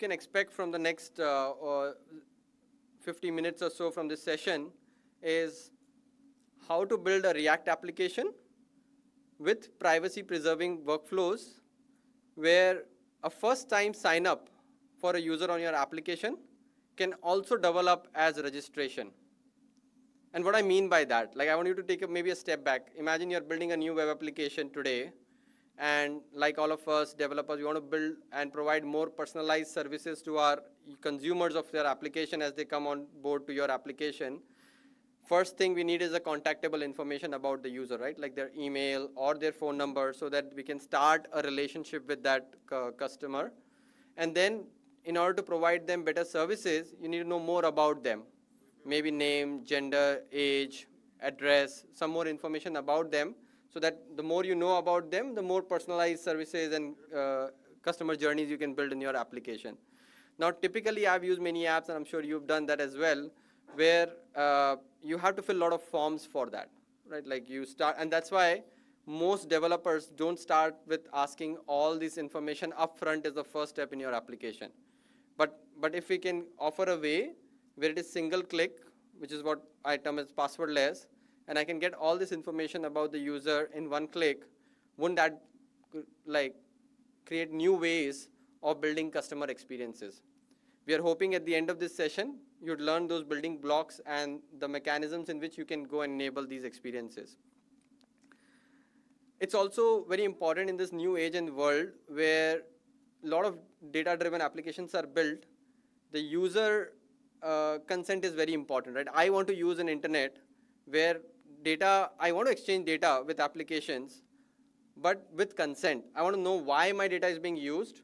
can expect from the next 50 minutes or so from this session is how to build a React application with privacy-preserving workflows where a first-time sign-up for a user on your application can also develop as registration. And what I mean by that, like I want you to take maybe a step back. Imagine you're building a new web application today, and like all of us developers, we want to build and provide more personalized services to our consumers of their application as they come on board to your application. First thing we need is a contactable information about the user, right? Like their email or their phone number so that we can start a relationship with that customer. And then in order to provide them better services, you need to know more about them. Maybe name, gender, age, address, some more information about them so that the more you know about them, the more personalized services and customer journeys you can build in your application. Now, typically I've used many apps, and I'm sure you've done that as well, where you have to fill a lot of forms for that, right? Like you start, and that's why most developers don't start with asking all this information upfront as the first step in your application. But if we can offer a way where it is single click, which is what I term as passwordless, and I can get all this information about the user in one click, wouldn't that like create new ways of building customer experiences? We are hoping at the end of this session, you'd learn those building blocks and the mechanisms in which you can go and enable these experiences. It's also very important in this new age and world where a lot of data-driven applications are built. The user consent is very important, right? I want to use an internet where I want to exchange data with applications, but with consent. I want to know why my data is being used.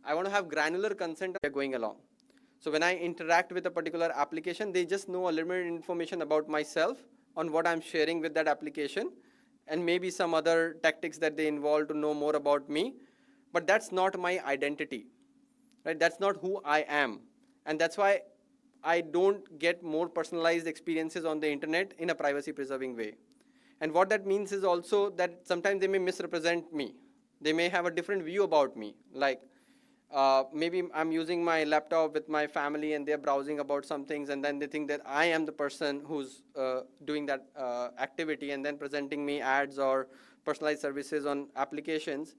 I want to have granular consent going along. So when I interact with a particular application, they just know a limited information about myself on what I'm sharing with that application, and maybe some other tactics that they involve to know more about me. But that's not my identity, right? That's not who I am. And that's why I don't get more personalized experiences on the internet in a privacy-preserving way. And what that means is also that sometimes they may misrepresent me. They may have a different view about me. Like maybe I'm using my laptop with my family and they're browsing about some things, and then they think that I am the person who's doing that activity and then presenting me ads or personalized services on applications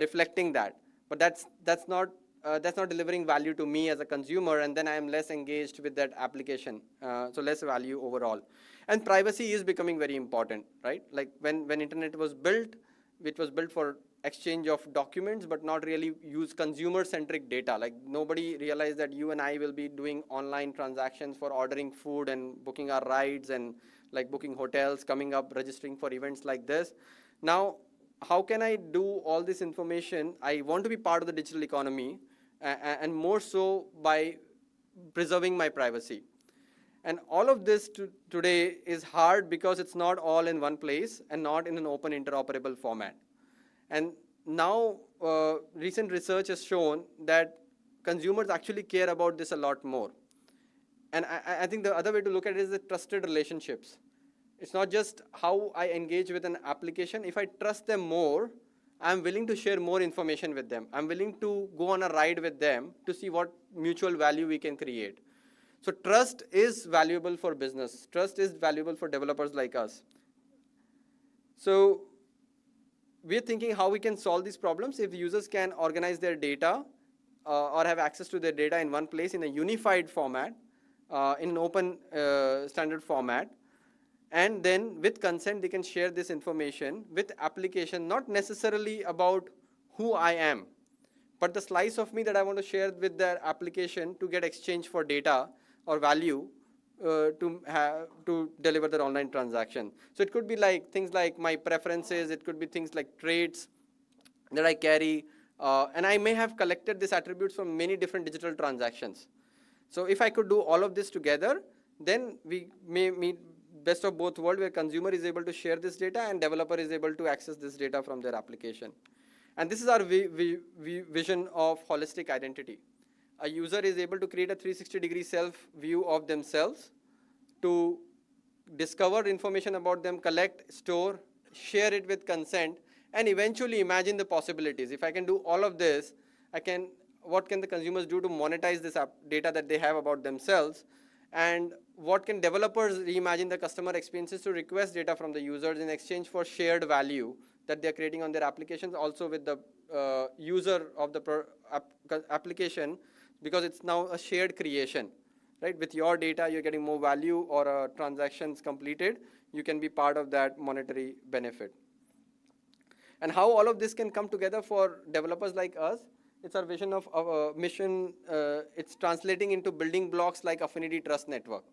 reflecting that. But that's not delivering value to me as a consumer, and then I am less engaged with that application, so less value overall. And privacy is becoming very important, right? Like when internet was built, it was built for exchange of documents, but not really use consumer-centric data. Like nobody realized that you and I will be doing online transactions for ordering food and booking our rides and like booking hotels, coming up, registering for events like this. Now, how can I do all this information? I want to be part of the digital economy, and more so by preserving my privacy. And all of this today is hard because it's not all in one place and not in an open interoperable format. And now recent research has shown that consumers actually care about this a lot more. And I think the other way to look at it is the trusted relationships. It's not just how I engage with an application. If I trust them more, I'm willing to share more information with them. I'm willing to go on a ride with them to see what mutual value we can create. So trust is valuable for business. Trust is valuable for developers like us. So we're thinking how we can solve these problems if users can organize their data or have access to their data in one place in a unified format, in an open standard format. And then with consent, they can share this information with application, not necessarily about who I am, but the slice of me that I want to share with their application to get exchange for data or value to deliver their online transaction. So it could be like things like my preferences, it could be things like traits that I carry, and I may have collected these attributes from many different digital transactions. So if I could do all of this together, then we may meet best of both worlds, where consumer is able to share this data and developer is able to access this data from their application. And this is our vision of holistic identity. A user is able to create a 360-degree self-view of themselves, to discover information about them, collect, store, share it with consent, and eventually imagine the possibilities. If I can do all of this, I can what can the consumers do to monetize this data that they have about themselves, and what can developers reimagine the customer experiences to request data from the users in exchange for shared value that they're creating on their applications, also with the user of the application, because it's now a shared creation, right? With your data, you're getting more value, or transactions completed, you can be part of that monetary benefit. And how all of this can come together for developers like us, it's our vision of our mission. It's translating into building blocks like Affinity Trust Network.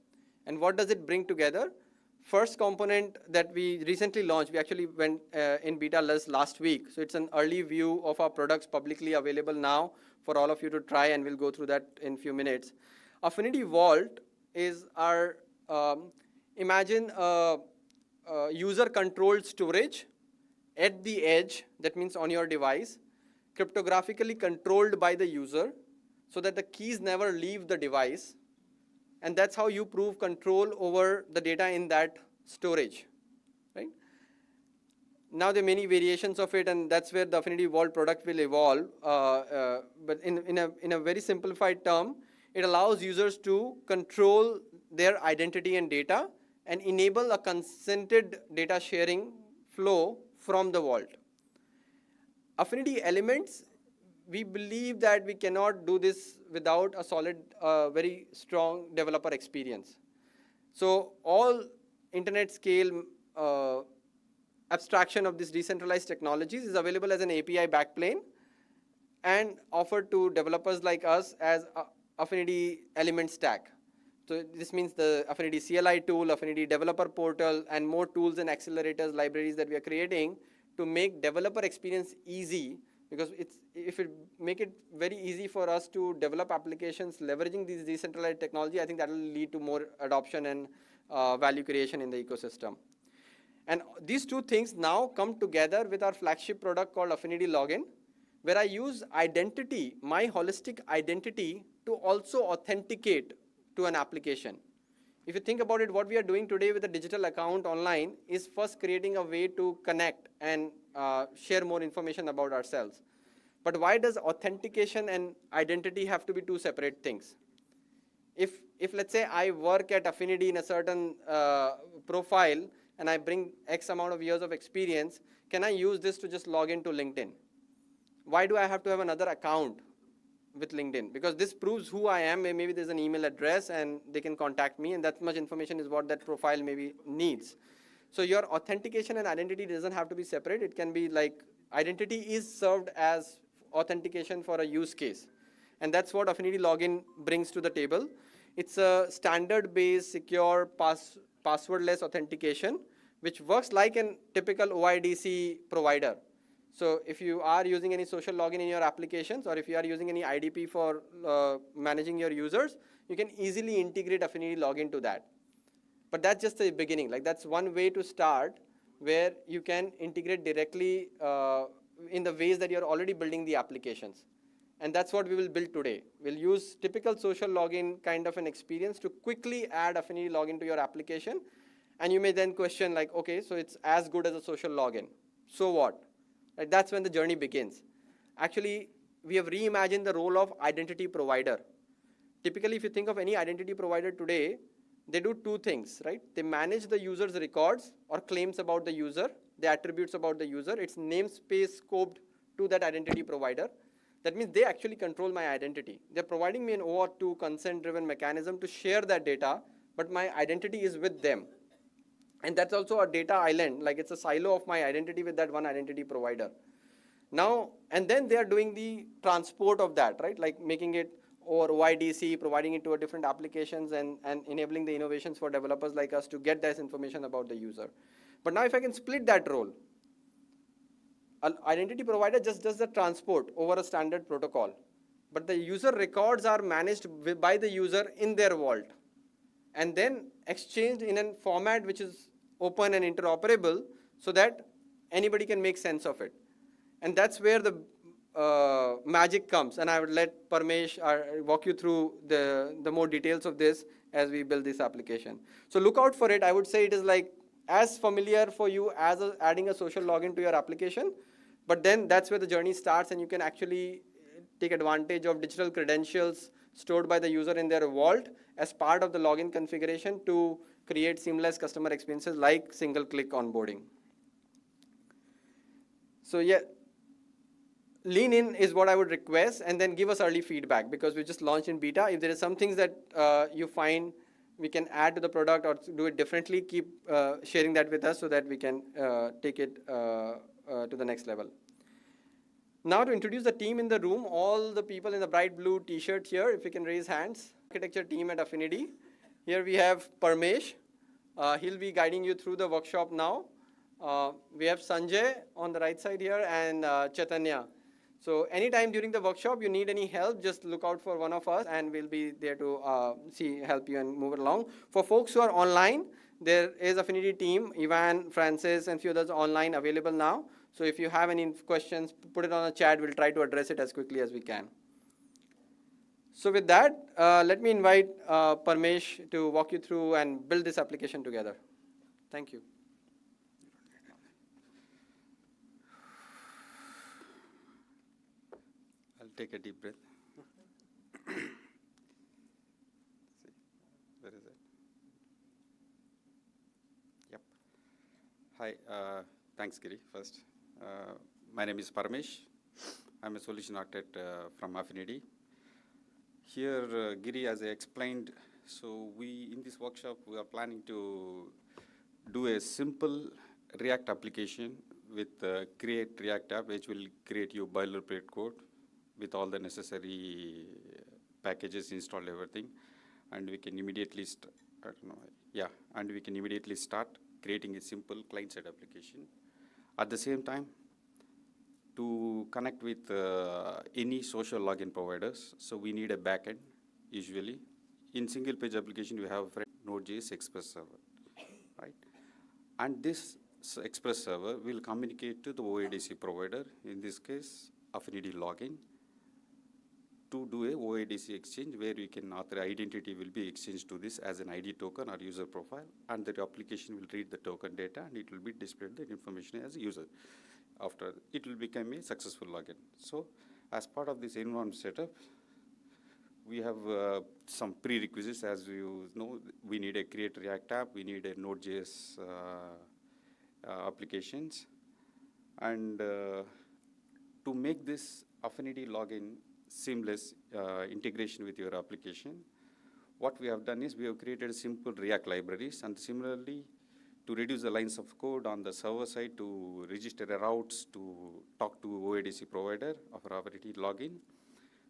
And what does it bring together? First component that we recently launched, we actually went in beta last week. So it's an early view of our products, publicly available now for all of you to try, and we'll go through that in a few minutes. Affinity Vault is our, imagine a user-controlled storage at the edge, that means on your device, cryptographically controlled by the user so that the keys never leave the device. And that's how you prove control over the data in that storage, right? Now there are many variations of it, and that's where the Affinity Vault product will evolve. But in a very simplified term, it allows users to control their identity and data and enable a consented data sharing flow from the vault. Affinity elements, we believe that we cannot do this without a solid, very strong developer experience. So all internet scale abstraction of this decentralized technologies is available as an API backplane and offered to developers like us as Affinity element stack. So this means the Affinity CLI tool, Affinity developer portal, and more tools and accelerators, libraries that we are creating to make developer experience easy, because if it make it very easy for us to develop applications leveraging these decentralized technology, I think that will lead to more adoption and value creation in the ecosystem. And these two things now come together with our flagship product called Affinity Login, where I use identity, my holistic identity, to also authenticate to an application. If you think about it, what we are doing today with a digital account online is first creating a way to connect and share more information about ourselves. But why does authentication and identity have to be two separate things? If let's say I work at Affinity in a certain profile and I bring X amount of years of experience, can I use this to just log into LinkedIn? Why do I have to have another account with LinkedIn? Because this proves who I am. Maybe there's an email address and they can contact me, and that much information is what that profile maybe needs. So your authentication and identity doesn't have to be separate. It can be like identity is served as authentication for a use case. And that's what Affinity Login brings to the table. It's a standard-based, secure, passwordless authentication, which works like a typical OIDC provider. So if you are using any social login in your applications, or if you are using any IDP for managing your users, you can easily integrate Affinity Login to that. But that's just the beginning. Like, that's one way to start, where you can integrate directly in the ways that you're already building the applications. And that's what we will build today. We'll use typical social login kind of an experience to quickly add Affinity Login to your application. And you may then question, like, okay, so it's as good as a social login. So what? Like, that's when the journey begins. Actually, we have reimagined the role of identity provider. Typically, if you think of any identity provider today, they do two things, right? They manage the user's records or claims about the user, the attributes about the user. It's namespace scoped to that identity provider. That means they actually control my identity. They're providing me an OAuth 2 consent-driven mechanism to share that data, but my identity is with them. And that's also a data island, like it's a silo of my identity with that one identity provider. Now, and then they are doing the transport of that, right? Like making it over OIDC, providing it to a different applications, and enabling the innovations for developers like us to get this information about the user. But now if I can split that role, an identity provider just does the transport over a standard protocol, but the user records are managed by the user in their vault, and then exchanged in a format which is open and interoperable so that anybody can make sense of it. And that's where the magic comes. And I would let Parmesh walk you through the more details of this as we build this application. So look out for it. I would say it is like as familiar for you as adding a social login to your application, but then that's where the journey starts, and you can actually take advantage of digital credentials stored by the user in their vault as part of the login configuration to create seamless customer experiences like single-click onboarding. So yeah, lean in is what I would request, and then give us early feedback, because we just launched in beta. If there is some things that you find we can add to the product or do it differently, keep sharing that with us so that we can take it to the next level. Now to introduce the team in the room, all the people in the bright blue t-shirt here, if you can raise hands. Architecture team at Affinity. Here we have Parmesh. He'll be guiding you through the workshop now. We have Sanjay on the right side here, and Chaitanya. So anytime during the workshop you need any help, just look out for one of us and we'll be there to help you and move it along. For folks who are online, there is Affinity team, Ivan, Francis, and few others online available now. So if you have any questions, put it on the chat. We'll try to address it as quickly as we can. So with that, let me invite Parmesh to walk you through and build this application together. Thank you. Take a deep breath. See, where is it? Yep. Hi, thanks Giri first. My name is Parmesh. I'm a solution architect from Affinity. Here, Giri, as I explained, so in this workshop, we are planning to do a simple React application with create React app, which will create you boilerplate code with all the necessary packages installed, everything, and we can immediately start creating a simple client-side application. At the same time, to connect with any social login providers, so we need a backend. Usually, in single-page application, we have Node.js Express server, right? And this Express server will communicate to the OADC provider. In this case, Affinity login, to do a OADC exchange where you can author identity will be exchanged to this as an ID token or user profile, and the application will read the token data and it will be displayed the information as a user. After it will become a successful login. So as part of this environment setup, we have some prerequisites. As you know, we need a create React app, we need a Node.js applications, and to make this Affinity login seamless integration with your application, what we have done is we have created simple React libraries, and similarly to reduce the lines of code on the server side to register routes to talk to OADC provider of our Affinity login,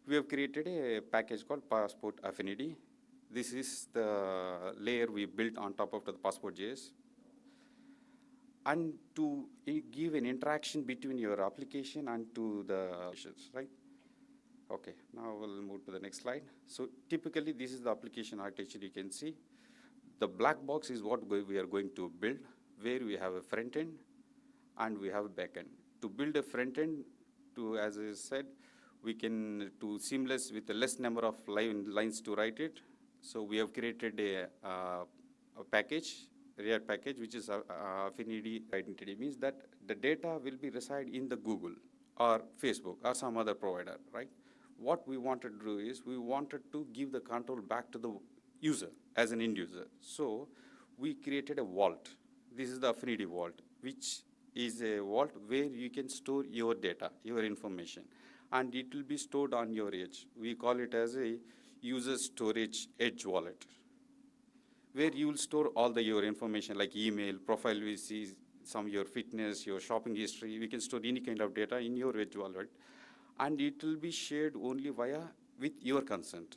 we have created a package called Passport Affinity. This is the layer we built on top of the Passport.js. And to give an interaction between your application and to the right? Okay, now we'll move to the next slide. So typically, this is the application architecture you can see. The black box is what we are going to build, where we have a front end and we have a back end. To build a front end, as I said, we can do seamless with a less number of lines to write it. So we have created a package, React package, which is Affinity identity. Means that the data will be reside in the Google or Facebook or some other provider, right? What we wanted to do is we wanted to give the control back to the user as an end user. So we created a vault. This is the Affinity vault, which is a vault where you can store your data, your information, and it will be stored on your edge. We call it as a user storage edge wallet, where you will store all your information like email, profile VCs, some your fitness, your shopping history. We can store any kind of data in your edge wallet, and it will be shared only with your consent,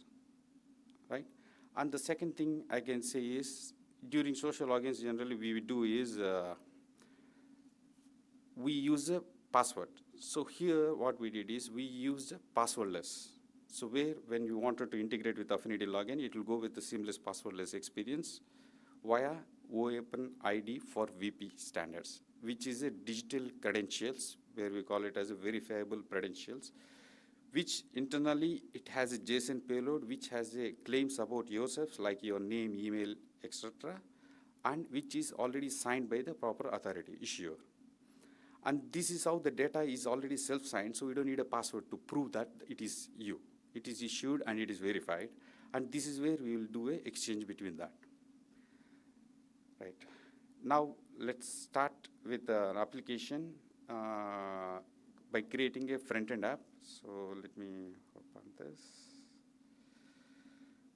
right? And the second thing I can say is, during social logins, generally we do is we use a password. So here what we did is we used passwordless. So when you wanted to integrate with Affinity login, it will go with the seamless passwordless experience via OpenID for VP standards, which is a digital credentials, where we call it as a verifiable credentials, which internally it has a JSON payload, which has a claims about yourself, like your name, email, etc., and which is already signed by the proper authority issuer. And this is how the data is already self-signed, so we don't need a password to prove that it is you. It is issued and it is verified. And this is where we will do an exchange between that. Right. Now, let's start with an application by creating a front-end app. So let me open this.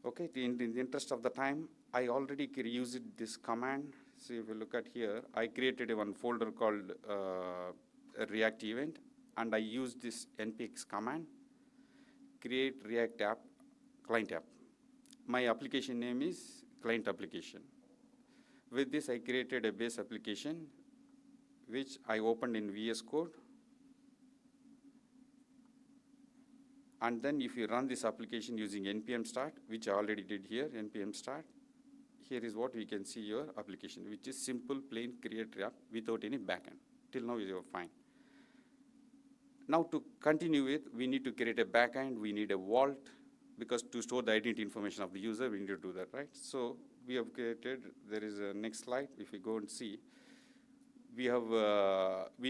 Okay, in the interest of the time, I already used this command. So if you look at here, I created one folder called a React event, and I used this npx command, create React app, client app. My application name is client application. With this, I created a base application, which I opened in VS Code. And then if you run this application using npm start, which I already did here, npm start, here is what we can see your application, which is simple, plain create app without any backend. Till now, you are fine. Now to continue with, we need to create a backend, we need a vault, because to store the identity information of the user, we need to do that, right? So we have created, there is a next slide, if you go and see, we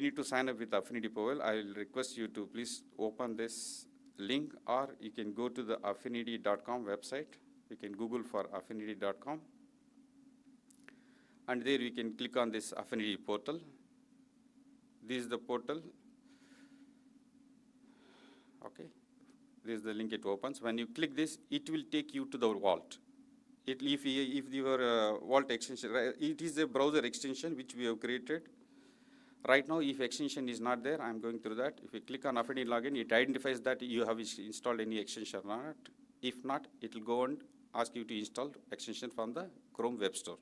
need to sign up with Affinity Powell. I will request you to please open this link, or you can go to the affinity.com website. You can Google for affinity.com. And there you can click on this Affinity portal. This is the portal. Okay. This is the link it opens. When you click this, it will take you to the vault. If your vault extension, it is a browser extension which we have created. Right now, if extension is not there, I'm going through that. If you click on Affinity login, it identifies that you have installed any extension or not. If not, it will go and ask you to install extension from the Chrome Web Store.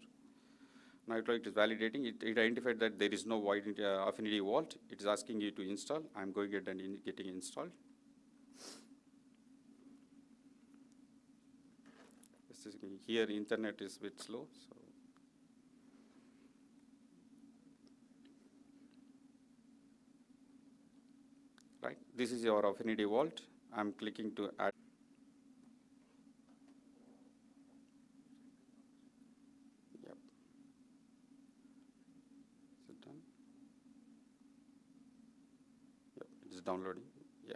Now it is validating. It identified that there is no Affinity vault. It is asking you to install. I'm going ahead and getting installed. Here, internet is a bit slow. So. Right. This is your Affinity vault. I'm clicking to add. Yep. Is it done? Yep. It's downloading. Yeah.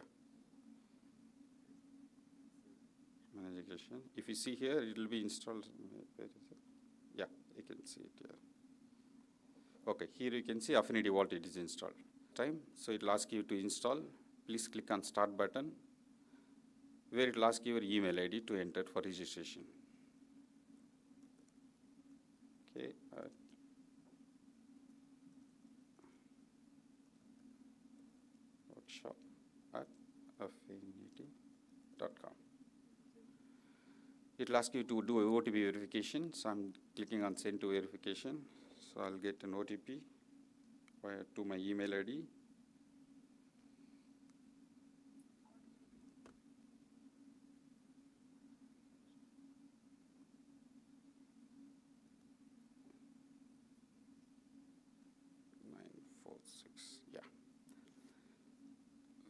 Managation. If you see here, it will be installed. Where is it? Yeah, you can see it here. Okay, here you can see Affinity Vault, it is installed. So it will ask you to install. Please click on Start button, where it will ask your email ID to enter for registration. Okay. Workshop at affinity.com. It will ask you to do a OTP verification. So I'm clicking on Send to Verification. So I'll get an OTP to my email ID.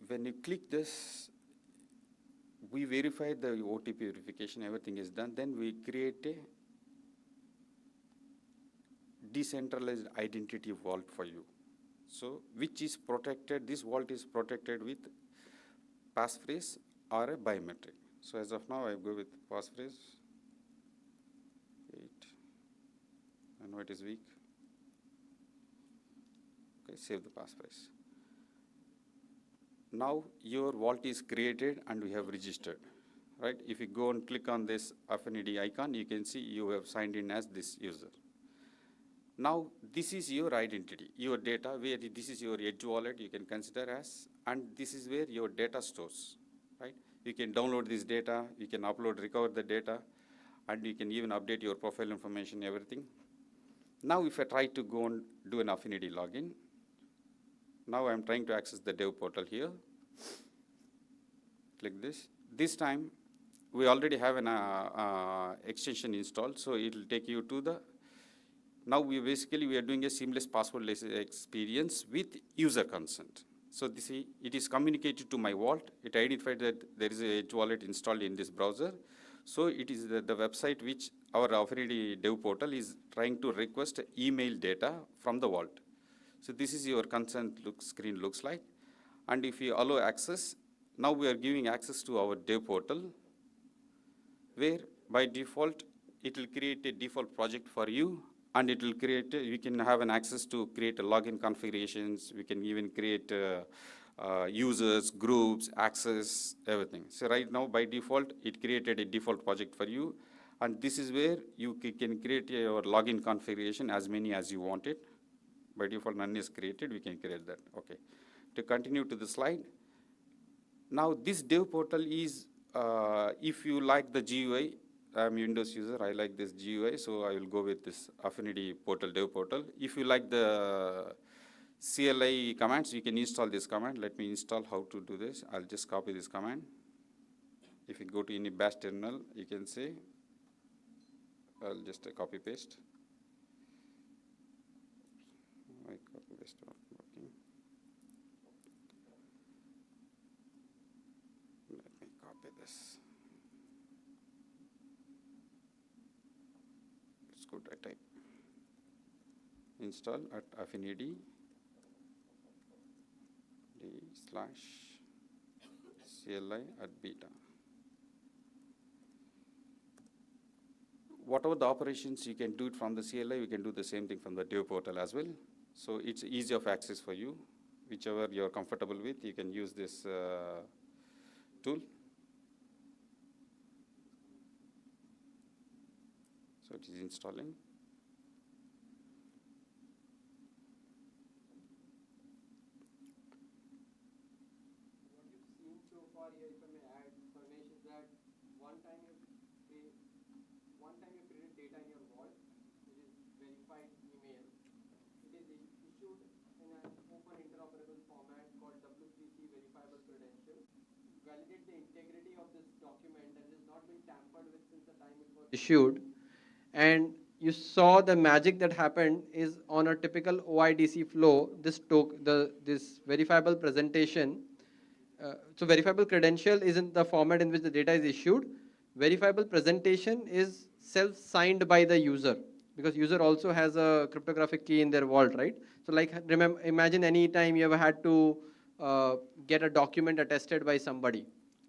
When you click this, we verify the OTP verification, everything is done. Then we create a decentralized identity vault for you. So, which is protected, this vault is protected with passphrase or a biometric. So, as of now, I go with passphrase. Wait, I know it is weak. Okay, save the passphrase. Now your vault is created and we have registered, right? If you go and click on this Affinity icon, you can see you have signed in as this user. Now this is your identity, your data, where this is your edge wallet you can consider as, and this is where your data stores, right? You can download this data, you can upload, recover the data, and you can even update your profile information, everything. Now if I try to go and do an Affinity login, now I'm trying to access the dev portal here. Click this. This time, we already have an extension installed, so it will take you to the. Now we are doing a seamless passwordless experience with user consent. So it is communicated to my vault. It identified that there is a edge wallet installed in this browser. So it is the website which our Affinity dev portal is trying to request email data from the vault. So this is your consent screen looks like. And if you allow access, now we are giving access to our dev portal, where by default, it will create a default project for you, and it will create, you can have an access to create a login configurations. We can even create users, groups, access, everything. So right now, by default, it created a default project for you. And this is where you can create your login configuration as many as you want it. By default, none is created, we can create that, okay. To continue to the slide, now this dev portal is, if you like the GUI, I'm a Windows user, I like this GUI, so I will go with this Affinity portal, dev portal. If you like the CLI commands, you can install this command. Let me install how to do this. I'll just copy this command. If you go to any bash terminal, you can say, I'll just copy paste. My copy paste not working. Let me copy this. It's good, I type. Install at Affinity d/CLI at beta. Whatever the operations you can do it from the CLI, you can do the same thing from the dev portal as well. So it's easy of access for you. Whichever you're comfortable with, you can use this tool. So it is installing. What you've seen so far here, if I may add, Parmesh, is that one time you create data in your vault, which is verified email. It is issued in an open interoperable format called W3C verifiable credential. Validate the integrity of this document and has not been tampered with since the time it was issued. And you saw the magic that happened is on a typical OIDC flow, this verifiable presentation. So verifiable credential is in the format in which the data is issued. Verifiable presentation is self-signed by the user, because user also has a cryptographic key in their vault, right? So like, imagine any time you ever had to get a document attested by somebody,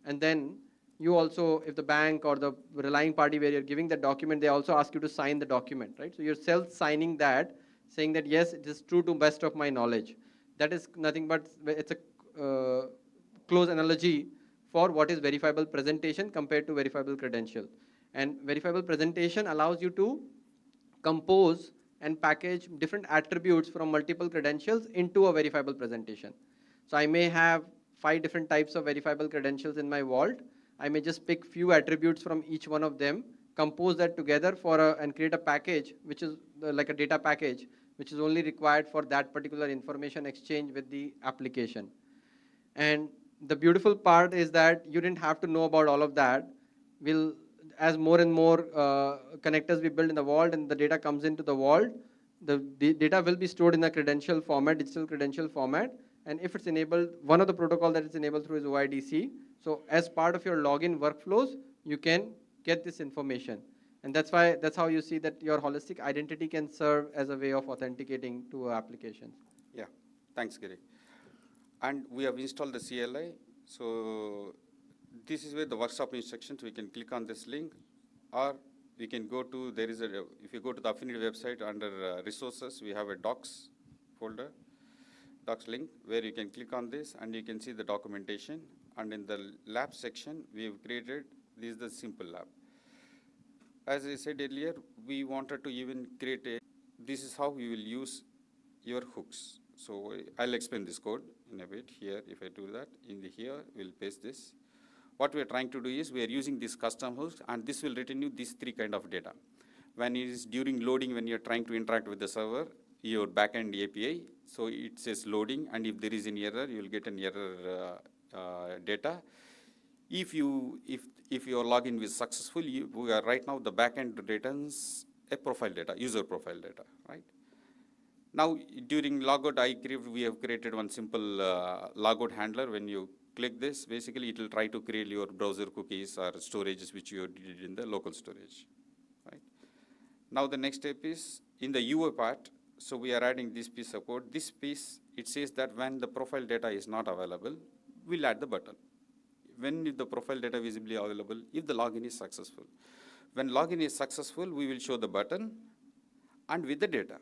and then you also, if the bank or the relying party where you're giving the document, they also ask you to sign the document, right? So you're self-signing that, saying that yes, it is true to best of my knowledge. That is nothing but, it's a close analogy for what is verifiable presentation compared to verifiable credential. And verifiable presentation allows you to compose and package different attributes from multiple credentials into a verifiable presentation. So I may have 5 different types of verifiable credentials in my vault. I may just pick few attributes from each one of them, compose that together and create a package, which is like a data package, which is only required for that particular information exchange with the application. And the beautiful part is that you didn't have to know about all of that. As more and more connectors we build in the vault and the data comes into the vault, the data will be stored in a credential format, digital credential format. And if it's enabled, one of the protocol that it's enabled through is OIDC. So as part of your login workflows, you can get this information. And that's how you see that your holistic identity can serve as a way of authenticating to applications. Yeah, thanks, Giri. And we have installed the CLI. So this is where the workshop instructions, we can click on this link, or we can go to, if you go to the Affinity website under resources, we have a docs folder, docs link, where you can click on this and you can see the documentation. And in the lab section, we have created, this is the simple lab. As I said earlier, we wanted to even create this is how we will use your hooks. So I'll explain this code in a bit here. If I do that, here, we'll paste this. What we're trying to do is we are using this custom hooks, and this will return you these 3 kind of data. When it is during loading, when you're trying to interact with the server, your backend API, so it says loading, and if there is an error, you'll get an error data. If your login is successful, right now the backend returns a profile data, user profile data, right? Now, during logout, we have created one simple logout handler. When you click this, basically it will try to create your browser cookies or storages which you did in the local storage, right? Now, the next step is in the UI part, So we are adding this piece of code. This piece, it says that when the profile data is not available, we'll add the button. When the profile data visibly available, if the login is successful. When login is successful, we will show the button and with the data.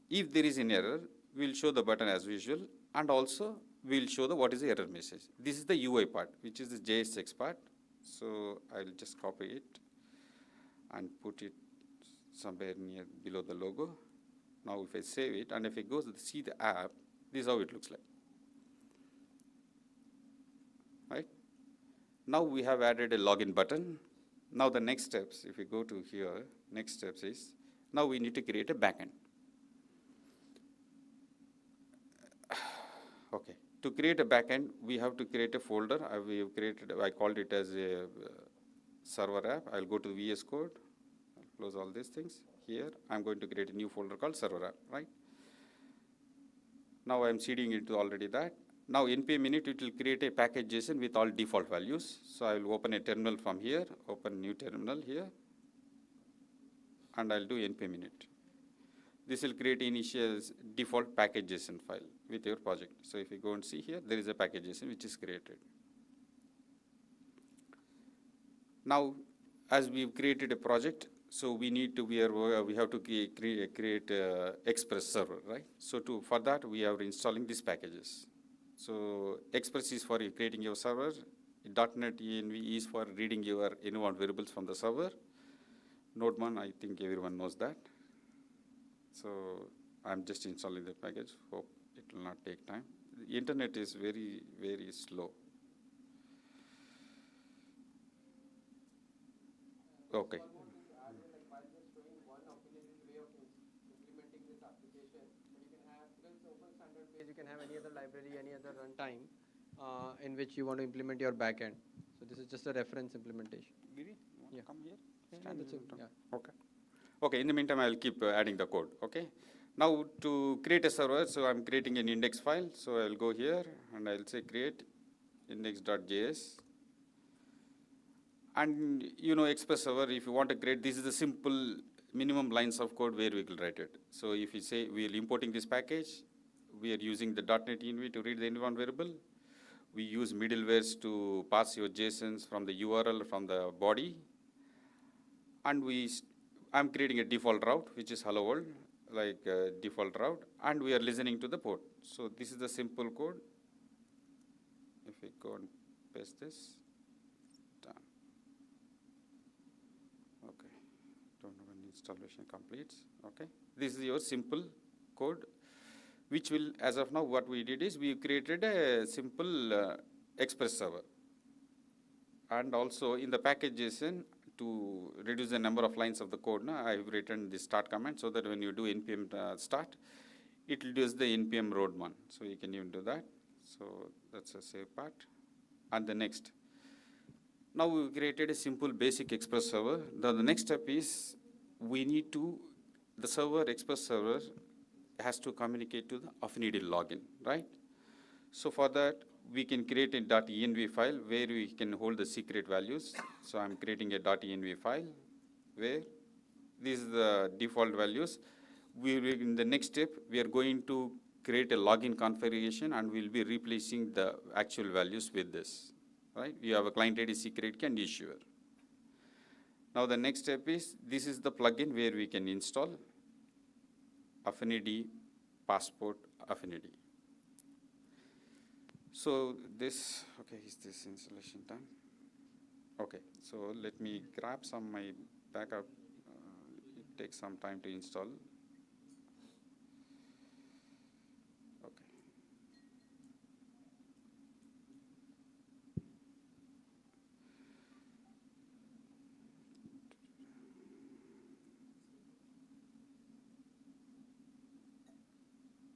If there is an error, we'll show the button as usual, and also we'll show the what is the error message. This is the UI part, which is the JSX part. So I'll just copy it and put it somewhere near below the logo. Now if I save it, and if I go to see the app, this is how it looks like. Right? Now we have added a login button. Now the next steps, if we go to here, next steps is, now we need to create a backend. Okay, to create a backend, we have to create a folder. We have created, I called it as a server app. I'll go to VS Code, I'll close all these things. Here, I'm going to create a new folder called server app, right? Now I'm seeding into already that. Now npm init, it will create a package JSON with all default values. So I will open a terminal from here, open new terminal here, and I'll do npm init. This will create initial default package JSON file with your project. So if you go and see here, there is a package JSON which is created. Now, as we've created a project, so we need to, we have to create Express server, right? So for that, we are installing these packages. So Express is for creating your server. .NET env is for reading your env variables from the server. Node1, I think everyone knows that. So I'm just installing the package. Hope it will not take time. The internet is very, very slow. Okay. You can have any other library, any other runtime in which you want to implement your backend. So this is just a reference implementation. Giri, you want to come here? Yeah, that's it. Yeah. Okay. Okay, in the meantime, I'll keep adding the code, okay? Now, to create a server, so I'm creating an index file. So I'll go here, and I'll say create index.js. And, you know, Express server, if you want to create, this is the simple minimum lines of code where we will write it. So if you say we're importing this package, we are using the .NET env to read the env variable. We use middlewares to pass your JSONs from the URL from the body. And I'm creating a default route, which is hello world, like default route, and we are listening to the port. So this is the simple code. If we go and paste this, done. Okay, don't know when installation completes. Okay, this is your simple code, which will, as of now, what we did is we created a simple Express server. And also in the package JSON, to reduce the number of lines of the code, I've written the start command so that when you do npm start, it will use the npm road1. So you can even do that. So that's a save part. And the next. Now we created a simple basic Express server. The next step is we need to, the server, Express server, has to communicate to the Affinity login, right? So for that, we can create a .env file where we can hold the secret values. So I'm creating a .env file where these are the default values. In the next step, we are going to create a login configuration and we'll be replacing the actual values with this, right? You have a client ID, secret key, and issuer. Now the next step is, this is the plugin where we can install Affinity Passport Affinity. So this, okay, is this installation done? Okay, so let me grab my backup. It takes some time to install.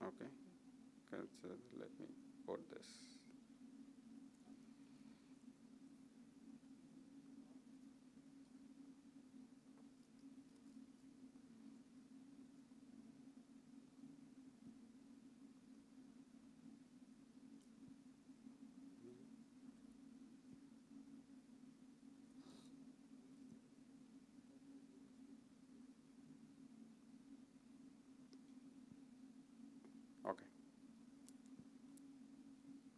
Okay. Okay, so let me put this.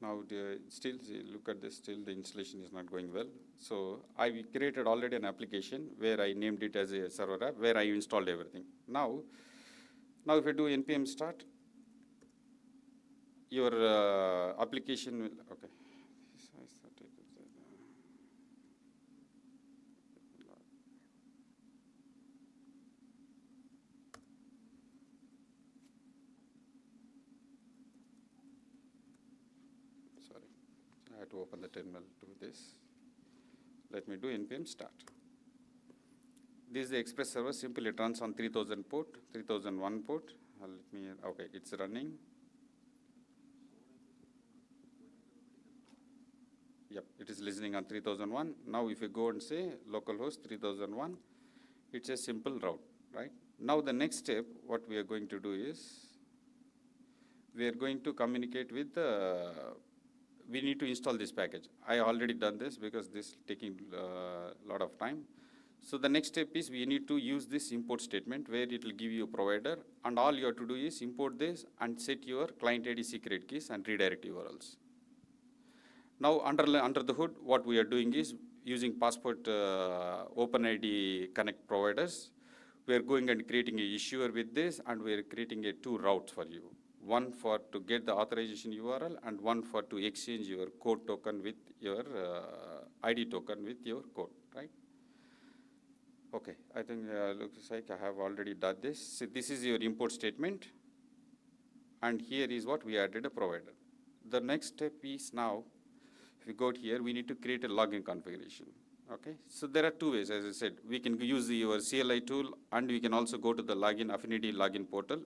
Now, still, look at this, still the installation is not going well. So I created already an application where I named it as a server app, where I installed everything. Now if I do npm start, your application will, okay. Sorry, I had to open the terminal to do this. Let me do npm start. This is the Express server, simply it runs on 3000 port, 3001 port. Let me, okay, it's running. Yep, it is listening on 3001. Now if you go and say localhost 3001, it's a simple route, right? Now the next step, what we are going to do is, we are going to communicate with we need to install this package. I already done this because this is taking a lot of time. So the next step is we need to use this import statement where it will give you a provider, and all you have to do is import this and set your client ID secret keys and redirect URLs. Now under the hood, what we are doing is using passport OpenID connect providers. We are going and creating a issuer with this, and we are creating a 2 routes for you. One for to get the authorization URL, and one for to exchange your code token with your ID token with your code, right? Okay, I think looks like I have already done this. So this is your import statement, and here is what we added a provider. The next step is now, if you go here, we need to create a login configuration. Okay, so there are 2 ways, as I said. We can use your CLI tool, and we can also go to the Affinity login portal,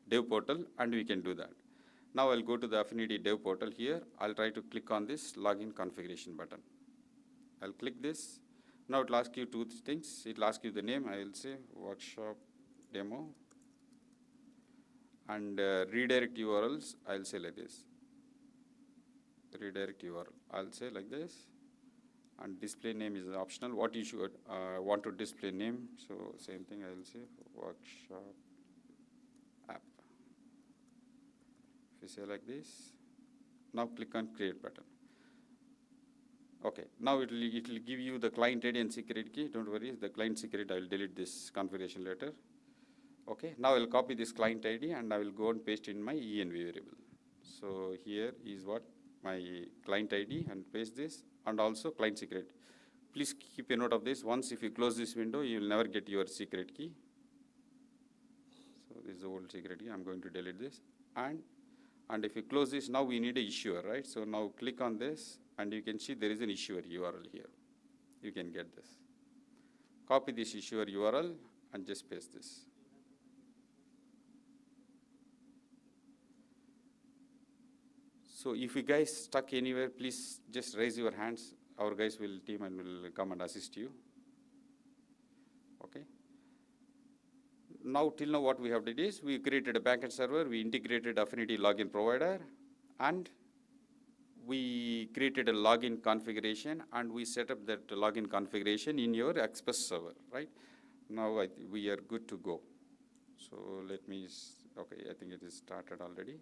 dev portal, and we can do that. Now I'll go to the Affinity dev portal here. I'll try to click on this login configuration button. I'll click this. Now it will ask you 2 things. It will ask you the name. I will say workshop demo, and redirect URLs. I'll say like this. Redirect URL. I'll say like this. And display name is optional. What you should want to display name. So same thing. I will say workshop app. If you say like this, now click on create button. Okay, now it will give you the client ID and secret key. Don't worry, the client secret, I will delete this configuration later. Okay, now I will copy this client ID and I will go and paste in my env variable. So here is what my client ID, and paste this, and also client secret. Please keep a note of this. Once if you close this window, you will never get your secret key. So this is the old secret key. I'm going to delete this. And if you close this, now we need a issuer, right? So now click on this, and you can see there is an issuer URL here. You can get this. Copy this issuer URL and just paste this. So if you guys stuck anywhere, please just raise your hands. Our guys will team and will come and assist you. Okay. Now till now what we have did is we created a backend server, we integrated Affinity login provider, and we created a login configuration, and we set up that login configuration in your Express server, right? Now we are good to go. So let me, okay, I think it is started already.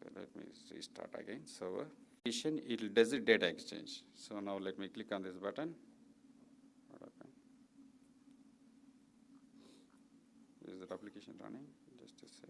Okay, let me restart again, server. It does a data exchange. So now let me click on this button. Is that application running? Just a sec.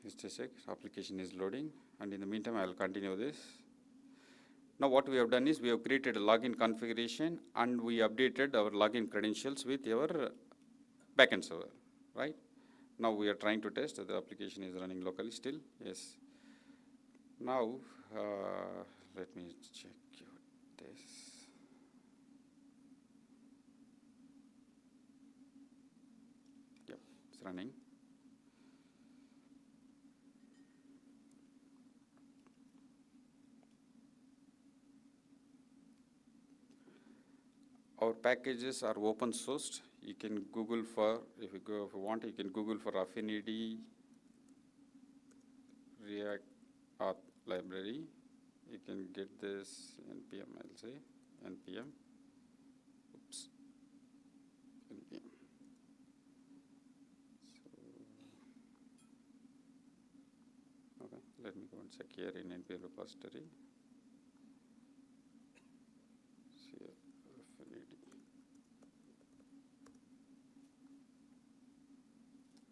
Just a sec, application is loading, and in the meantime I will continue this. Now what we have done is we have created a login configuration, and we updated our login credentials with our backend server, right? Now we are trying to test that the application is running locally still. Yes. Now let me check this. it's running. Our packages are open sourced. You can Google for, if you want, you can Google for Affinity React Auth library. You can get this npm, I'll say, npm. Oops. npm. So, okay, let me go and check here in npm repository. See, Affinity.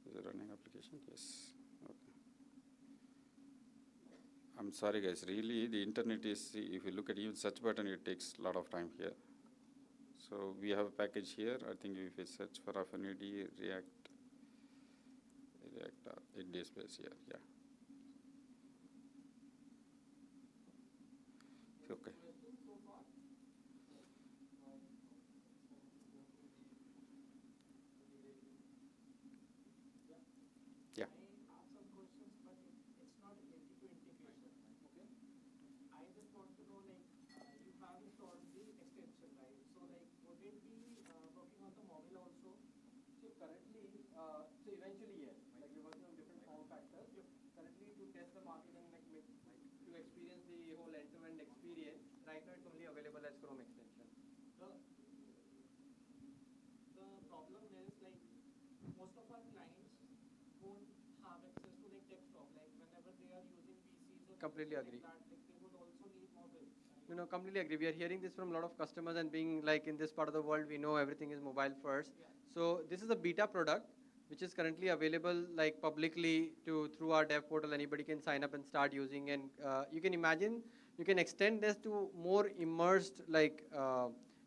Is it running application? Yes. Okay. I'm sorry guys, really the internet is, if you look at even search button, it takes a lot of time here. So we have a package here. I think if you search for Affinity React it displays here, yeah. Okay. Yeah. So eventually, yes. Like we're working on different form factors. Currently, to test the market and like to experience the whole end-to-end experience, right now it's only available as Chrome extension. The problem is like most of our clients won't have access to like desktop. Like whenever they are using PCs or completely agree. Like that, like they would also need mobile. You know, completely agree. We are hearing this from a lot of customers, and being like in this part of the world, we know everything is mobile first. Yeah. So this is a beta product, which is currently available like publicly through our dev portal. Anybody can sign up and start using, and you can imagine you can extend this to more immersed like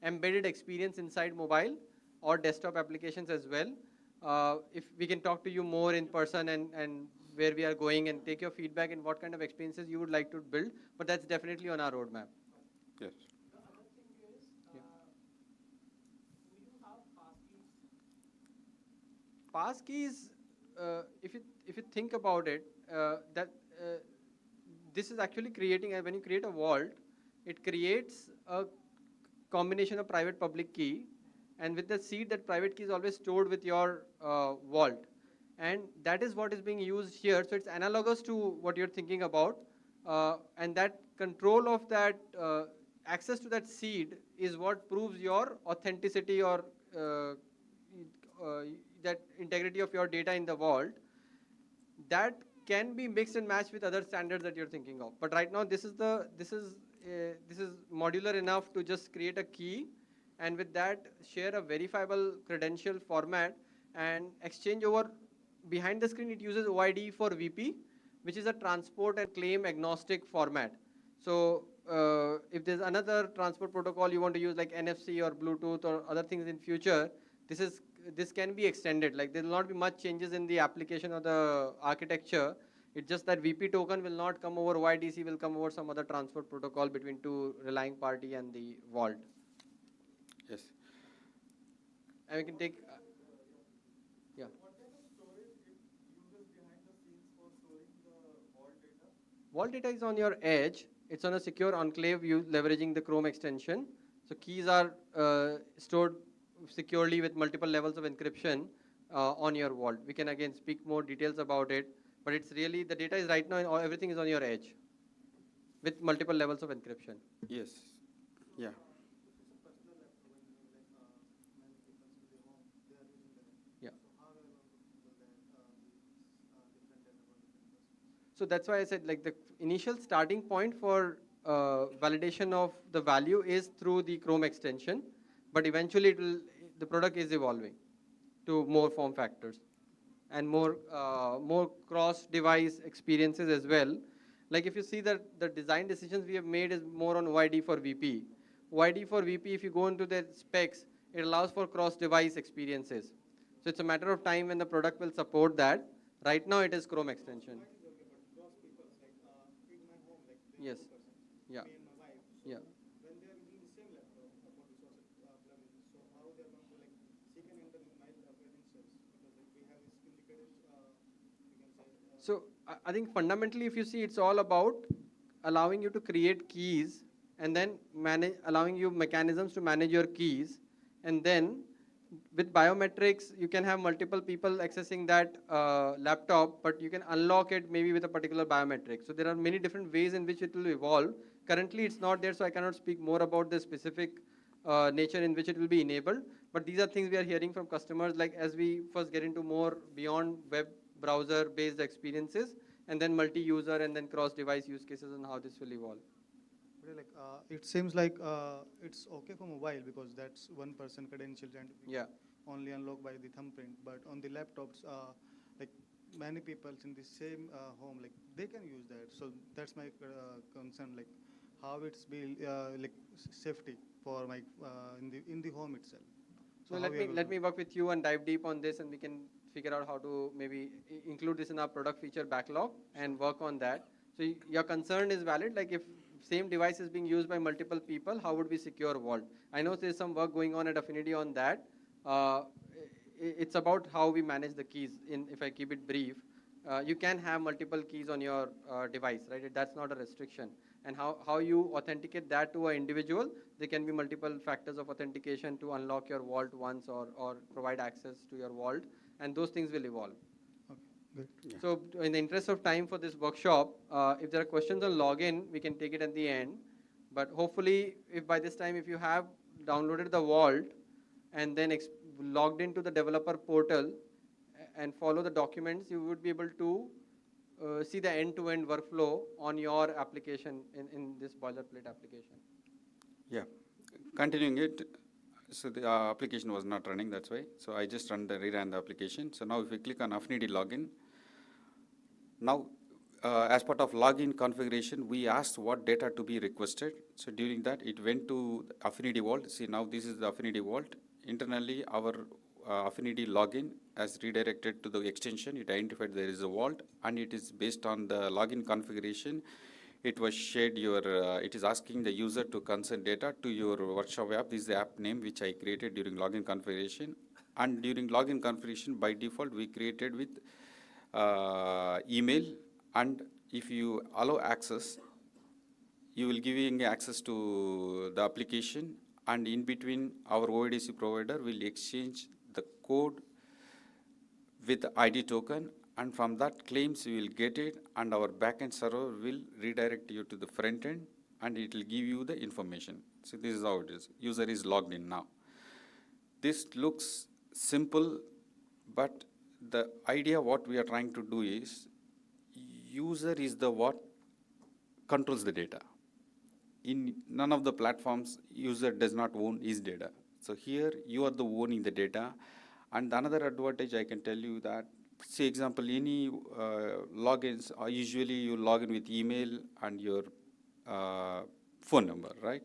embedded experience inside mobile or desktop applications as well. If we can talk to you more in person and where we are going and take your feedback and what kind of experiences you would like to build, but that's definitely on our roadmap. Yes. The other thing is, do you have passkeys? Passkeys, if you think about it, that this is actually creating, when you create a vault, it creates a combination of private public key, and with the seed, that private key is always stored with your vault, and that is what is being used here. So it's analogous to what you're thinking about, and that control of that access to that seed is what proves your authenticity or uh, that integrity of your data in the vault. That can be mixed and matched with other standards that you're thinking of. But right now, this is modular enough to just create a key, and with that, share a verifiable credential format and exchange over. Behind the screen, it uses OID for VP, which is a transport and claim agnostic format. So if there's another transport protocol you want to use, like NFC or Bluetooth or other things in future, this can be extended. Like there will not be much changes in the application or the architecture. It's just that VP token will not come over OIDC, will come over some other transport protocol between two relying party and the vault. Yes. And we can take, yeah. Vault data is on your edge. It's on a secure enclave leveraging the Chrome extension. So keys are stored securely with multiple levels of encryption on your vault. We can again speak more details about it, but it's really, the data is right now, everything is on your edge with multiple levels of encryption. Yes. Yeah. Yeah. So that's why I said like the initial starting point for validation of the value is through the Chrome extension, but eventually the product is evolving to more form factors and more cross-device experiences as well. Like if you see that the design decisions we have made is more on OID for VP. OID for VP, if you go into the specs, it allows for cross-device experiences. So it's a matter of time when the product will support that. Right now it is Chrome extension. Yes. Yeah. Yeah. So I think fundamentally, if you see, it's all about allowing you to create keys and then allowing you mechanisms to manage your keys. And then with biometrics, you can have multiple people accessing that laptop, but you can unlock it maybe with a particular biometric. So there are many different ways in which it will evolve. Currently, it's not there, so I cannot speak more about the specific nature in which it will be enabled. But these are things we are hearing from customers, like as we first get into more beyond web browser-based experiences, and then multi-user and then cross-device use cases and how this will evolve. Like it seems like it's okay for mobile because that's one person credentials and Yeah. only unlocked by the thumbprint. But on the laptops, like many people in the same home, like they can use that. So that's my concern, like how it's be like safety for my in the home itself. So So how let me work with you and dive deep on this, and we can figure out how to maybe include this in our product feature backlog and work on that. So your concern is valid. Like if same device is being used by multiple people, how would we secure vault? I know there's some work going on at Affinity on that. Uh, it's about how we manage the keys. If I keep it brief, you can have multiple keys on your device, right? That's not a restriction. And how you authenticate that to an individual, there can be multiple factors of authentication to unlock your vault once or provide access to your vault, and those things will evolve. okay, good. Yeah. So in the interest of time for this workshop, if there are questions on login, we can take it at the end. But hopefully, if by this time, if you have downloaded the vault and then logged into the developer portal and follow the documents, you would be able to see the end-to-end workflow on your application in this boilerplate application. Yeah, continuing it, so the application was not running, that's why. So I just reran the application. So now if we click on Affinity login, now as part of login configuration, we asked what data to be requested. So during that, it went to Affinity Vault. See, now this is the Affinity Vault. Internally, our Affinity login has redirected to the extension. It identified there is a vault, and it is based on the login configuration. It was shared it is asking the user to consent data to your workshop app. This is the app name which I created during login configuration. And during login configuration, by default, we created with email. And if you allow access, you will giving access to the application. And in between, our OIDC provider will exchange the code with ID token, and from that claims you will get it, and our backend server will redirect you to the front end, and it will give you the information. So this is how it is. User is logged in now. This looks simple, but the idea what we are trying to do is, user is the what controls the data. In none of the platforms, user does not own his data. So here you are the owning the data. And another advantage I can tell you that, say example, any logins, usually you log in with email and your phone number, right?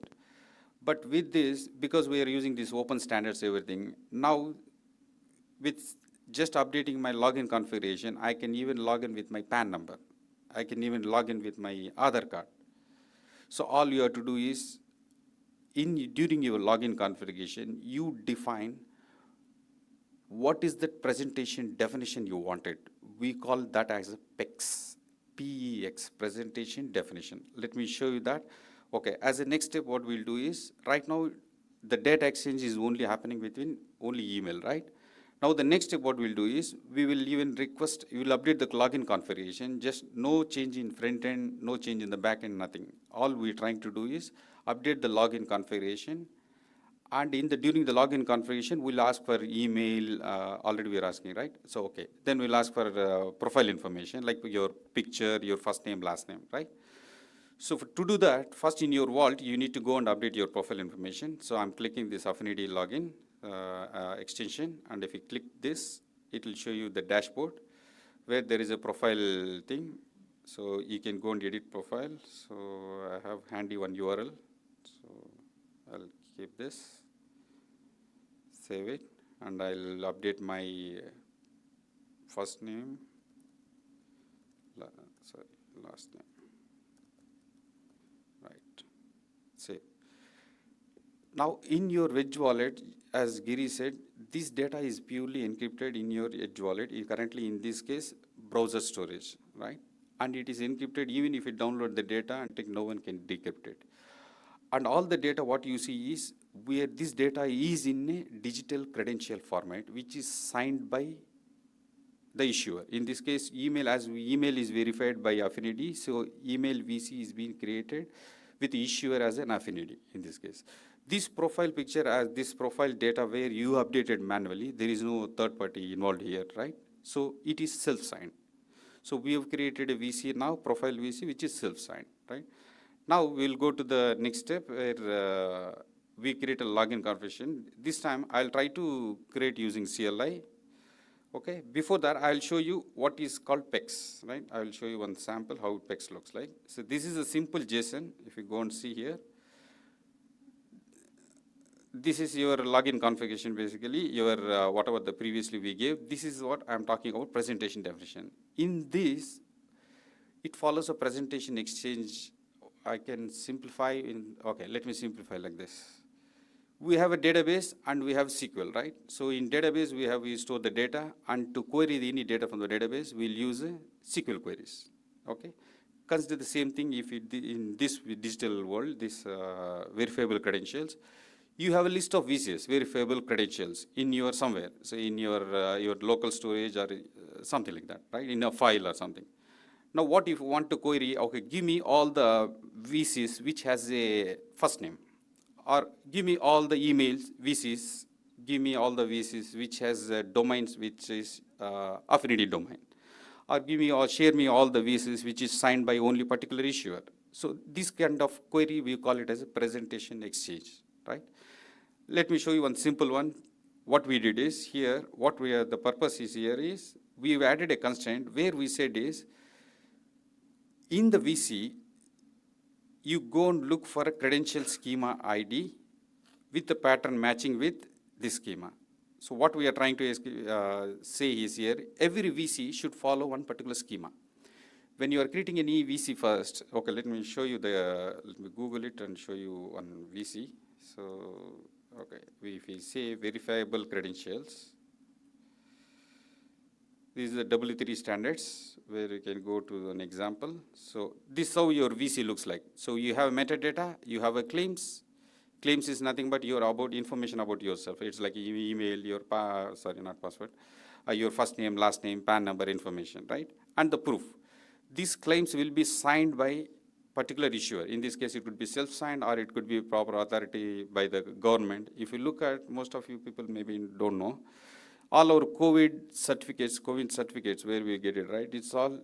But with this, because we are using these open standards, everything, now with just updating my login configuration, I can even log in with my PAN number. I can even log in with my Aadhaar card. So all you have to do is, during your login configuration, you define what is the presentation definition you wanted. We call that as a PEX, P-E-X, presentation definition. Let me show you that. Okay, as a next step, what we'll do is, right now, the data exchange is only happening between only email, right? Now the next step, what we'll do is, we will even request, you will update the login configuration, just no change in front end, no change in the back end, nothing. All we're trying to do is update the login configuration, and during the login configuration, we'll ask for email, already we're asking, right? So, okay, then we'll ask for profile information, like your picture, your first name, last name, right? So to do that, first in your vault, you need to go and update your profile information. So I'm clicking this Affinity login extension, and if you click this, it will show you the dashboard where there is a profile thing. So you can go and edit profile. So I have handy one URL. So I'll keep this, save it, and I'll update my first name, last name. Right, save. Now in your Edge wallet, as Giri said, this data is purely encrypted in your Edge wallet. Currently in this case, browser storage, right? And it is encrypted even if you download the data and take, no one can decrypt it. And all the data what you see is where this data is in a digital credential format, which is signed by the issuer. In this case, email, as email is verified by Affinity, so email VC is being created with issuer as an Affinity in this case. This profile picture as this profile data where you updated manually, there is no third party involved here, right? So it is self-signed. So we have created a VC now, profile VC, which is self-signed, right? Now we'll go to the next step where we create a login configuration. This time I'll try to create using CLI. Okay, before that, I'll show you what is called PEX, right? I will show you one sample how PEX looks like. So this is a simple JSON. If you go and see here, this is your login configuration, basically, your whatever the previously we gave. This is what I'm talking about, presentation definition. In this, it follows a presentation exchange. I can simplify in, okay, let me simplify like this. We have a database and we have SQL, right? So in database, we store the data, and to query any data from the database, we'll use SQL queries, okay? Consider the same thing if it, in this digital world, this verifiable credentials, you have a list of VCs, verifiable credentials, in your somewhere, so in your local storage or something like that, right? In a file or something. Now, what if you want to query, okay, give me all the VCs which has a first name, or give me all the emails, VCs, give me all the VCs which has domains which is Affinity domain, or give me or share me all the VCs which is signed by only particular issuer. So this kind of query, we call it as a presentation exchange, right? Let me show you one simple one. What we did is here, what we are, the purpose is here is, we've added a constraint where we said is, in the VC, you go and look for a credential schema ID with the pattern matching with this schema. So what we are trying to say is here, every VC should follow one particular schema. When you are creating any VC first, okay, let me show you let me Google it and show you one VC. So, okay, if we say verifiable credentials, these are W3 standards where you can go to an example. So this is how your VC looks like. So you have metadata, you have a claims. Claims is nothing but your about information about yourself. It's like email, your your first name, last name, PAN number information, right? And the proof. These claims will be signed by particular issuer. In this case, it could be self-signed or it could be proper authority by the government. If you look at, most of you people maybe don't know, all our COVID certificates, where we get it, right? It's all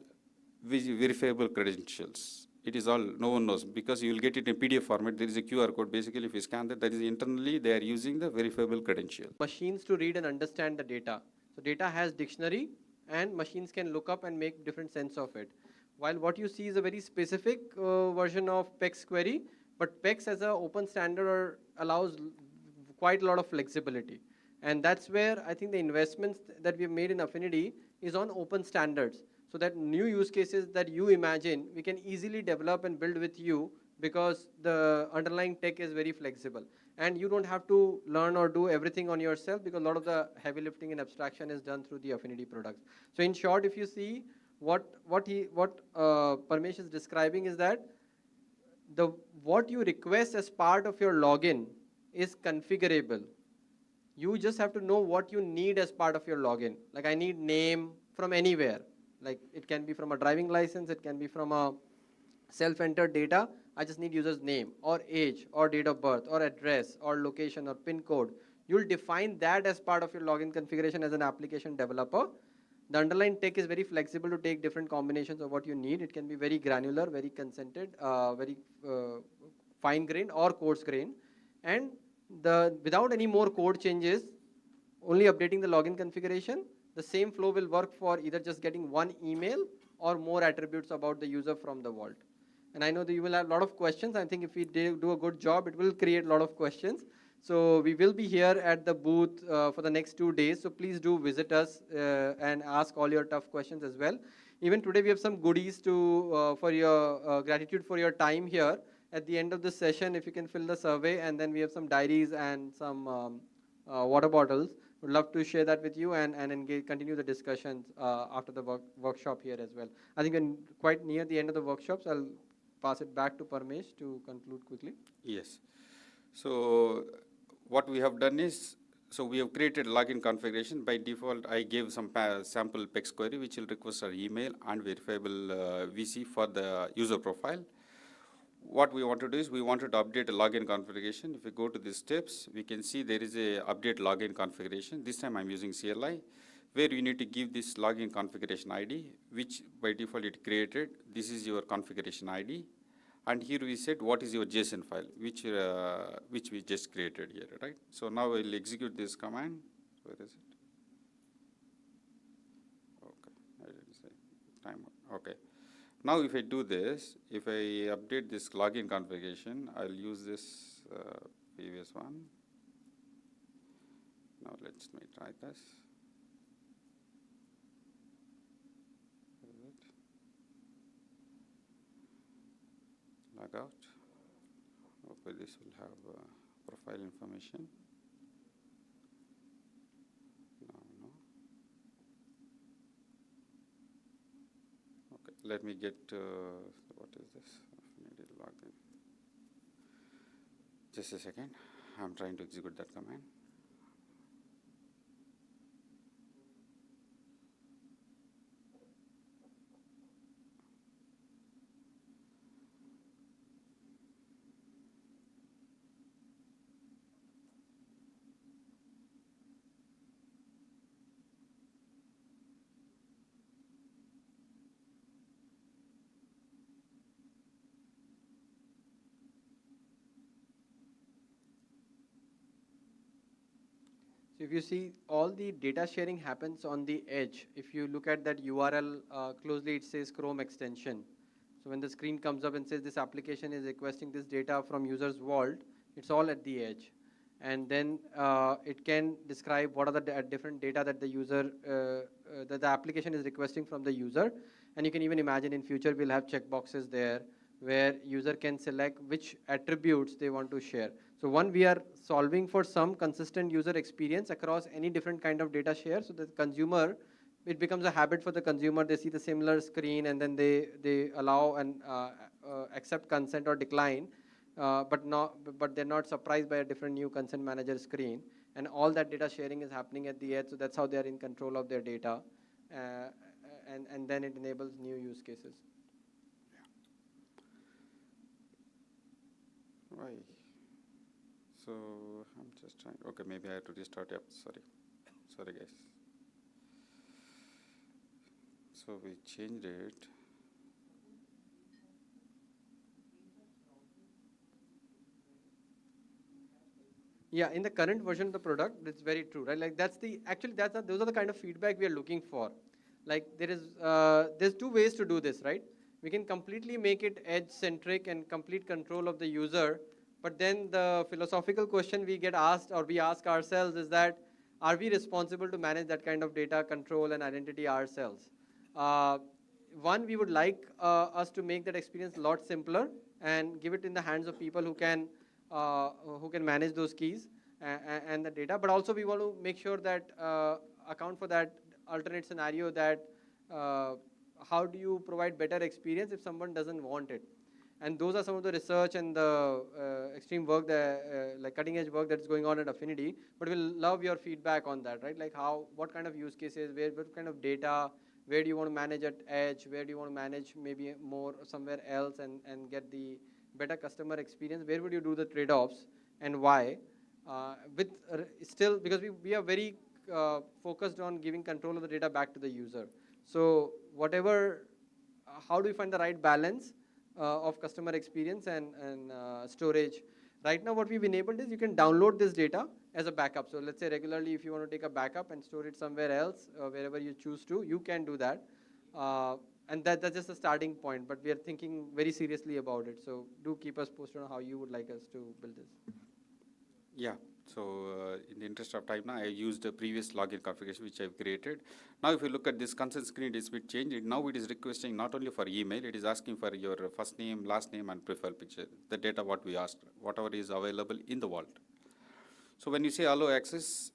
verifiable credentials. It is all, no one knows, because you will get it in PDF format. There is a QR code. Basically, if you scan that, that is internally, they are using the verifiable credential. Machines to read and understand the data. So data has dictionary, and machines can look up and make different sense of it. While what you see is a very specific version of PEX query, but PEX as an open standard allows quite a lot of flexibility. And that's where I think the investments that we've made in Affinity is on open standards, so that new use cases that you imagine, we can easily develop and build with you, because the underlying tech is very flexible. And you don't have to learn or do everything on yourself, because a lot of the heavy lifting and abstraction is done through the Affinity products. So in short, if you see what Parmesh is describing is that what you request as part of your login is configurable. You just have to know what you need as part of your login. Like, I need name from anywhere. Like, it can be from a driving license, it can be from a self-entered data. I just need user's name or age or date of birth or address or location or pin code. You'll define that as part of your login configuration as an application developer. The underlying tech is very flexible to take different combinations of what you need. It can be very granular, very consented, very fine-grained or coarse-grained. And without any more code changes, only updating the login configuration, the same flow will work for either just getting one email or more attributes about the user from the vault. And I know that you will have a lot of questions. I think if we do a good job, it will create a lot of questions. So we will be here at the booth for the next 2 days. So please do visit us and ask all your tough questions as well. Even today we have some goodies for your gratitude for your time here. At the end of this session, if you can fill the survey, and then we have some diaries and some water bottles would love to share that with you and engage, continue the discussions after the workshop here as well. I think we're quite near the end of the workshops. I'll pass it back to Parmesh to conclude quickly. Yes. So what we have done is, so we have created login configuration. By default, I gave some sample PEX query, which will request our email and verifiable VC for the user profile. What we want to do is we wanted to update a login configuration. If we go to the steps, we can see there is a update login configuration. This time I'm using CLI, where you need to give this login configuration ID, which by default it created. This is your configuration ID. And here we said what is your JSON file, which we just created here, right? So now we'll execute this command. Where is it? Okay, I didn't say timeout. Okay. Now if I do this, if I update this login configuration, I'll use this previous one. Now let me try this. Log out. Okay, this will have profile information. No. Okay, let me get, what is this? Affinity login. Just a second. I'm trying to execute that command. So if you see, all the data sharing happens on the edge. If you look at that URL closely, it says Chrome extension. So when the screen comes up and says this application is requesting this data from user's vault, it's all at the edge. And then it can describe what are the different data that the user, that the application is requesting from the user. And you can even imagine in future we'll have checkboxes there where user can select which attributes they want to share. So one, we are solving for some consistent user experience across any different kind of data share, so that the consumer, it becomes a habit for the consumer. They see the similar screen and then they allow and accept consent or decline, but they're not surprised by a different new consent manager screen. And all that data sharing is happening at the edge, so that's how they are in control of their data. And then it enables new use cases. Right. So I'm just trying, okay, maybe I have to restart, yep, sorry guys. So we changed it. Yeah, in the current version of the product, it's very true, right? Like those are the kind of feedback we are looking for. Like there's two ways to do this, right? We can completely make it edge-centric and complete control of the user, but then the philosophical question we get asked or we ask ourselves is that, are we responsible to manage that kind of data control and identity ourselves? One, we would like us to make that experience a lot simpler and give it in the hands of people who can manage those keys and the data, but also we want to make sure that account for that alternate scenario that how do you provide better experience if someone doesn't want it? And those are some of the research and the extreme work, like cutting edge work that's going on at Affinity. But we'll love your feedback on that, right? Like what kind of use cases, what kind of data, where do you want to manage at edge, where do you want to manage maybe more somewhere else and get the better customer experience, where would you do the trade-offs and why? Still, because we are very focused on giving control of the data back to the user. So how do we find the right balance of customer experience and storage? Right now what we've enabled is you can download this data as a backup. So let's say regularly if you want to take a backup and store it somewhere else, wherever you choose to, you can do that. And that's just a starting point, but we are thinking very seriously about it. So do keep us posted on how you would like us to build this. Yeah, so in the interest of time now, I used the previous login configuration which I've created. Now if you look at this consent screen, it's been changed. Now it is requesting not only for email, it is asking for your first name, last name and profile picture, the data what we asked, whatever is available in the vault. So when you say allow access,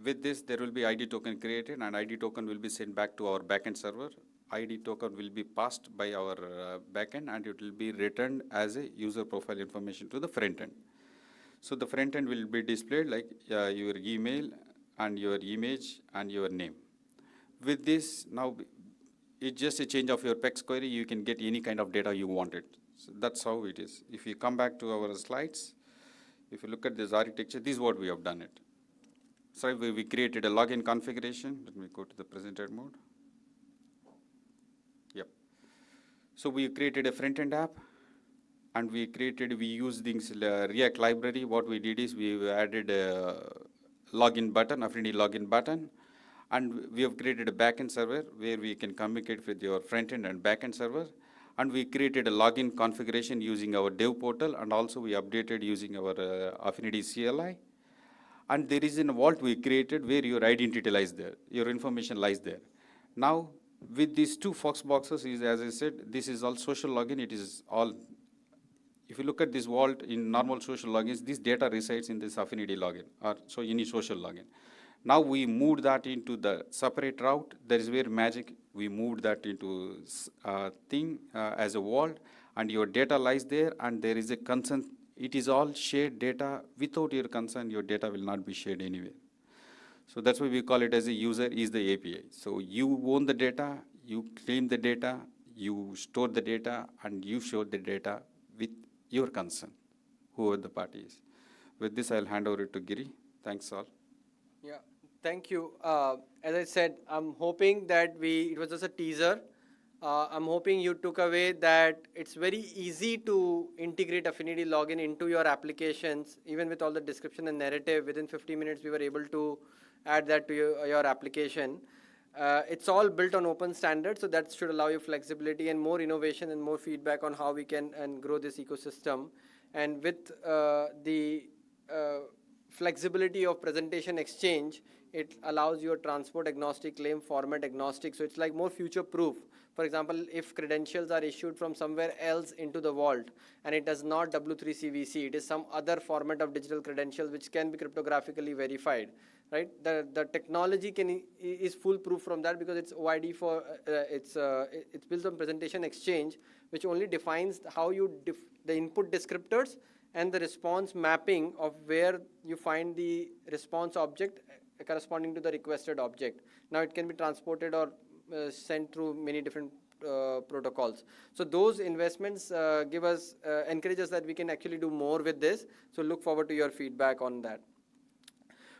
With this, there will be ID token created, and ID token will be sent back to our backend server. ID token will be passed by our backend, and it will be returned as a user profile information to the front end. So the front end will be displayed like your email and your image and your name. With this, now it's just a change of your PEX query. You can get any kind of data you wanted. So that's how it is. If you come back to our slides, if you look at this architecture, this is what we have done it. So we created a login configuration. Let me go to the presented mode. Yep. So we created a front-end app, and we used this React library. What we did is we added a login button, Affinity login button, and we have created a backend server where we can communicate with your front-end and backend server. And we created a login configuration using our dev portal, and also we updated using our Affinity CLI. And there is a vault we created where your identity lies there, your information lies there. Now, with these two Fox boxes, as I said, this is all social login. It is all, if you look at this vault in normal social logins, this data resides in this Affinity login, or so any social login. Now we moved that into the separate route. That is where magic, we moved that into as a vault, and your data lies there, and there is a consent. It is all shared data. Without your consent, your data will not be shared anywhere. So that's why we call it as a user is the API. So you own the data, you claim the data, you store the data, and you share the data with your consent, whoever the party is. With this, I'll hand over to Giri. Thanks all. Yeah, thank you. As I said, I'm hoping that it was just a teaser. I'm hoping you took away that it's very easy to integrate Affinity login into your applications, even with all the description and narrative. Within 50 minutes, we were able to add that to your application. It's all built on open standards, so that should allow you flexibility and more innovation and more feedback on how we can grow this ecosystem. And with the flexibility of presentation exchange, it allows you a transport agnostic, claim format agnostic, so it's like more future proof. For example, if credentials are issued from somewhere else into the vault and it does not W3CVC, it is some other format of digital credentials which can be cryptographically verified, right? The technology is foolproof from that because it's OID for, it's built on presentation exchange, which only defines how you, the input descriptors and the response mapping of where you find the response object corresponding to the requested object. Now it can be transported or sent through many different protocols. So those investments encourage us that we can actually do more with this. So look forward to your feedback on that.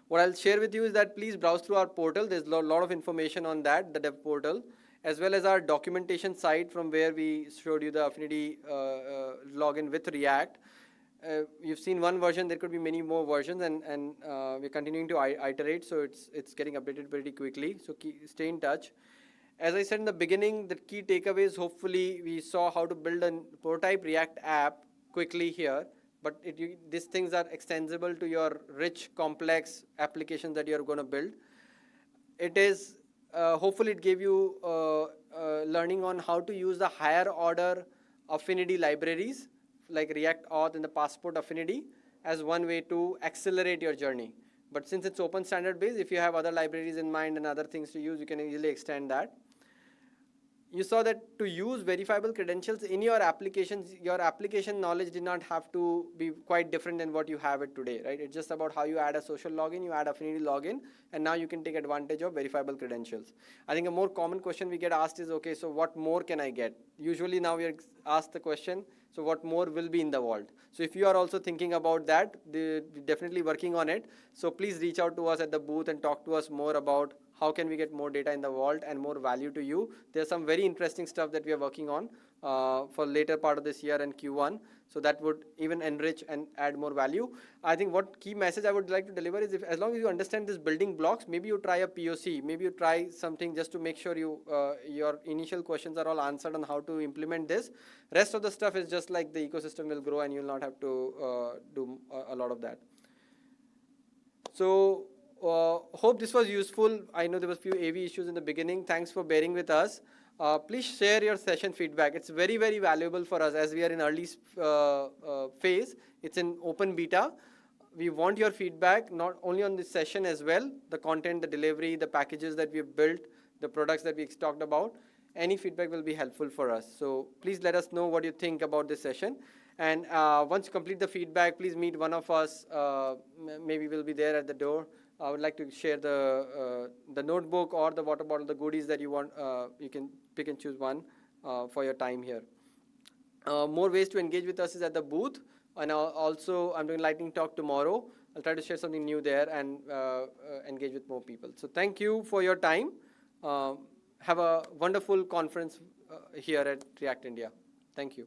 What I'll share with you is that please browse through our portal. There's a lot of information on that, the dev portal, as well as our documentation site from where we showed you the Affinity login with React. You've seen one version, there could be many more versions, and we're continuing to iterate, so it's getting updated pretty quickly, so stay in touch. As I said in the beginning, the key takeaways, hopefully we saw how to build a prototype React app quickly here, but these things are extensible to your rich, complex applications that you're going to build. It is, hopefully it gave you learning on how to use the higher order Affinity libraries, like React Auth and the Passport Affinity, as one way to accelerate your journey. But since it's open standard based, if you have other libraries in mind and other things to use, you can easily extend that. You saw that to use verifiable credentials in your applications, your application knowledge did not have to be quite different than what you have it today, right? It's just about how you add a social login, you add Affinity login, and now you can take advantage of verifiable credentials. I think a more common question we get asked is, okay, so what more can I get? Usually now we are asked the question, so what more will be in the vault? So if you are also thinking about that, we're definitely working on it. So please reach out to us at the booth and talk to us more about how can we get more data in the vault and more value to you. There's some very interesting stuff that we are working on for later part of this year and Q1. So that would even enrich and add more value. I think what key message I would like to deliver is, as long as you understand these building blocks, maybe you try a POC, maybe you try something just to make sure your initial questions are all answered on how to implement this. Rest of the stuff is just like the ecosystem will grow and you'll not have to do a lot of that. So hope this was useful. I know there was few AV issues in the beginning. Thanks for bearing with us. Please share your session feedback. It's very, very valuable for us as we are in early phase. It's in open beta. we want your feedback, not only on this session as well, the content, the delivery, the packages that we've built, the products that we talked about. Any feedback will be helpful for us. So please let us know what you think about this session. And once you complete the feedback, please meet one of us. Maybe we'll be there at the door. I would like to share the notebook or the water bottle, the goodies that you want. You can pick and choose one for your time here. More ways to engage with us is at the booth. And also, I'm doing lightning talk tomorrow. I'll try to share something new there and engage with more people. So thank you for your time. Have a wonderful conference here at React India. Thank you.